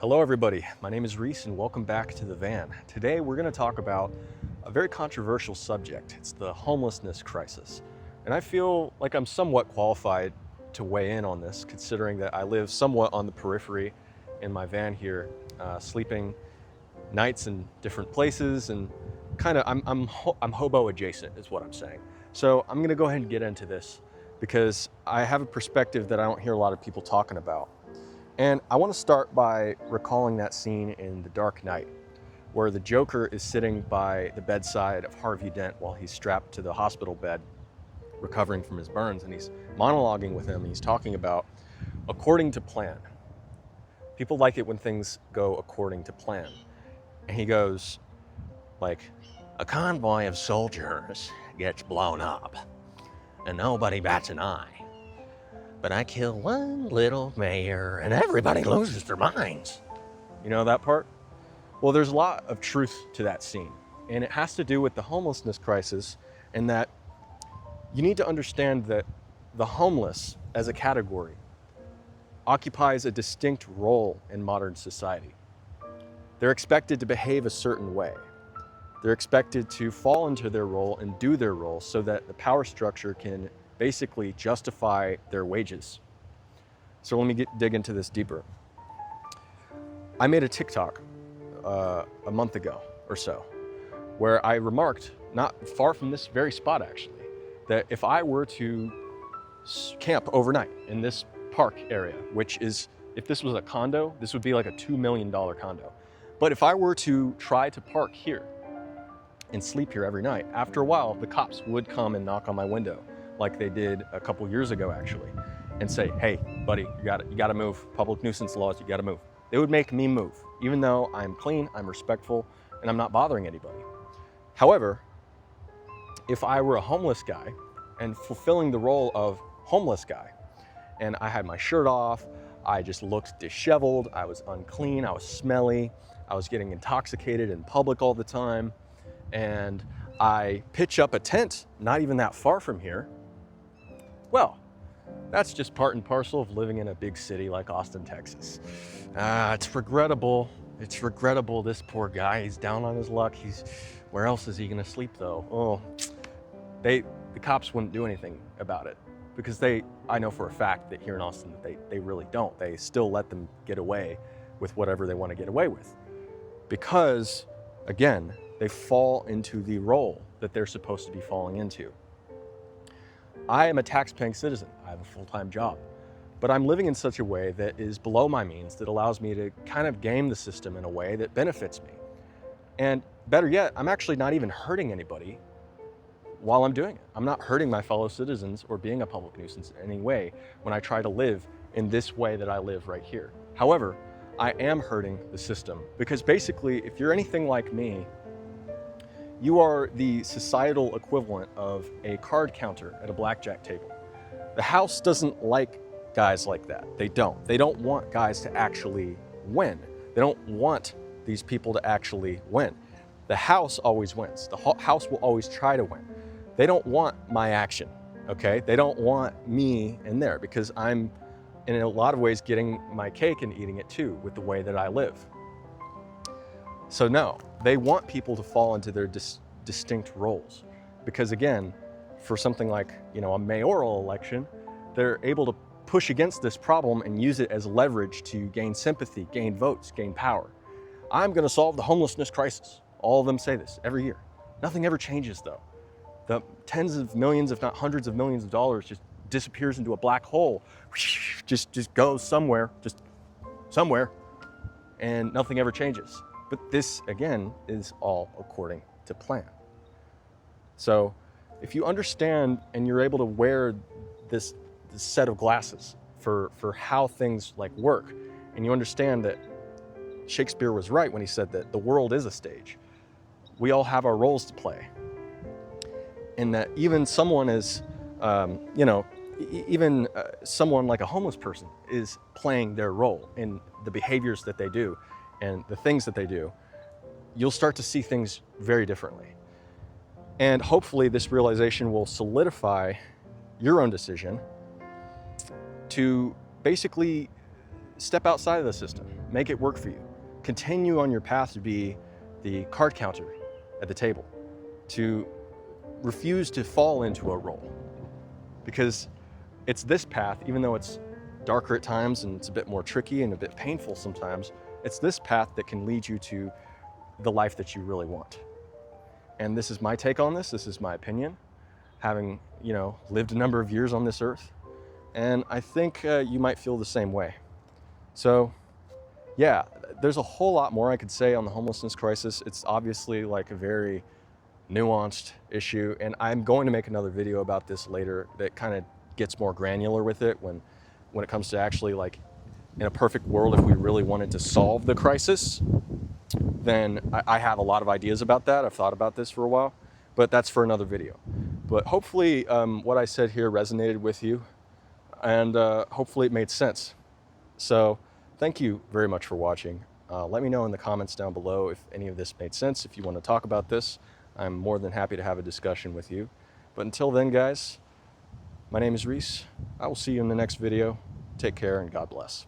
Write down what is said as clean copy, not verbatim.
Hello everybody, my name is Reese and welcome back to The Van. Today we're going to talk about a very controversial subject. It's the homelessness crisis. And I feel like I'm somewhat qualified to weigh in on this, considering that I live somewhat on the periphery in my van here, sleeping nights in different places, and I'm hobo adjacent is what I'm saying. So I'm going to go ahead and get into this because I have a perspective that I don't hear a lot of people talking about. And I want to start by recalling that scene in The Dark Knight, where the Joker is sitting by the bedside of Harvey Dent while he's strapped to the hospital bed, recovering from his burns, and he's monologuing with him, and he's talking about according to plan. People like it when things go according to plan. And he goes, like, a convoy of soldiers gets blown up, and nobody bats an eye. But I kill one little mayor and everybody loses their minds. You know that part? Well, there's a lot of truth to that scene. And it has to do with the homelessness crisis, and that you need to understand that the homeless as a category occupies a distinct role in modern society. They're expected to behave a certain way. They're expected to fall into their role and do their role so that the power structure can basically justify their wages. So let me dig into this deeper. I made a TikTok a month ago or so, where I remarked, not far from this very spot actually, that if I were to camp overnight in this park area, which is, if this was a condo, this would be like a $2 million condo. But if I were to try to park here and sleep here every night, after a while, the cops would come and knock on my window, like they did a couple years ago actually, and say, hey, buddy, you gotta move. Public nuisance laws, you gotta move. They would make me move, even though I'm clean, I'm respectful, and I'm not bothering anybody. However, if I were a homeless guy and fulfilling the role of homeless guy, and I had my shirt off, I just looked disheveled, I was unclean, I was smelly, I was getting intoxicated in public all the time, and I pitch up a tent not even that far from here, well, that's just part and parcel of living in a big city like Austin, Texas. It's regrettable. It's regrettable. This poor guy, he's down on his luck. Where else is he gonna sleep though? Oh, the cops wouldn't do anything about it because I know for a fact that here in Austin, they really don't. They still let them get away with whatever they want to get away with. Because, again, they fall into the role that they're supposed to be falling into. I am a tax-paying citizen. I have a full-time job, but I'm living in such a way that is below my means, that allows me to kind of game the system in a way that benefits me. And better yet, I'm actually not even hurting anybody while I'm doing it. I'm not hurting my fellow citizens or being a public nuisance in any way when I try to live in this way that I live right here. However, I am hurting the system because basically, if you're anything like me, you are the societal equivalent of a card counter at a blackjack table. The house doesn't like guys like that. They don't. They don't want guys to actually win. They don't want these people to actually win. The house always wins. The house will always try to win. They don't want my action, okay? They don't want me in there because I'm, in a lot of ways, getting my cake and eating it too with the way that I live. So no, they want people to fall into their distinct roles because, again, for something like, a mayoral election, they're able to push against this problem and use it as leverage to gain sympathy, gain votes, gain power. I'm going to solve the homelessness crisis. All of them say this every year. Nothing ever changes though. The tens of millions, if not hundreds of millions of dollars just disappears into a black hole, just goes somewhere, and nothing ever changes. But this, again, is all according to plan. So if you understand and you're able to wear this set of glasses for how things work, and you understand that Shakespeare was right when he said that the world is a stage. We all have our roles to play. And that even someone is, someone like a homeless person is playing their role in the behaviors that they do and the things that they do, you'll start to see things very differently. And hopefully this realization will solidify your own decision to basically step outside of the system, make it work for you. Continue on your path to be the card counter at the table, to refuse to fall into a role. Because it's this path, even though it's darker at times and it's a bit more tricky and a bit painful sometimes, it's this path that can lead you to the life that you really want. And this is my take on this. This is my opinion, having, lived a number of years on this earth. And I think you might feel the same way. So yeah, there's a whole lot more I could say on the homelessness crisis. It's obviously like a very nuanced issue, and I'm going to make another video about this later that kind of gets more granular with it when it comes to actually, like, in a perfect world, if we really wanted to solve the crisis, then I have a lot of ideas about that. I've thought about this for a while, but that's for another video. But hopefully what I said here resonated with you, and hopefully it made sense. So thank you very much for watching. Let me know in the comments down below if any of this made sense. If you want to talk about this, I'm more than happy to have a discussion with you. But until then, guys, my name is Reese. I will see you in the next video. Take care and God bless.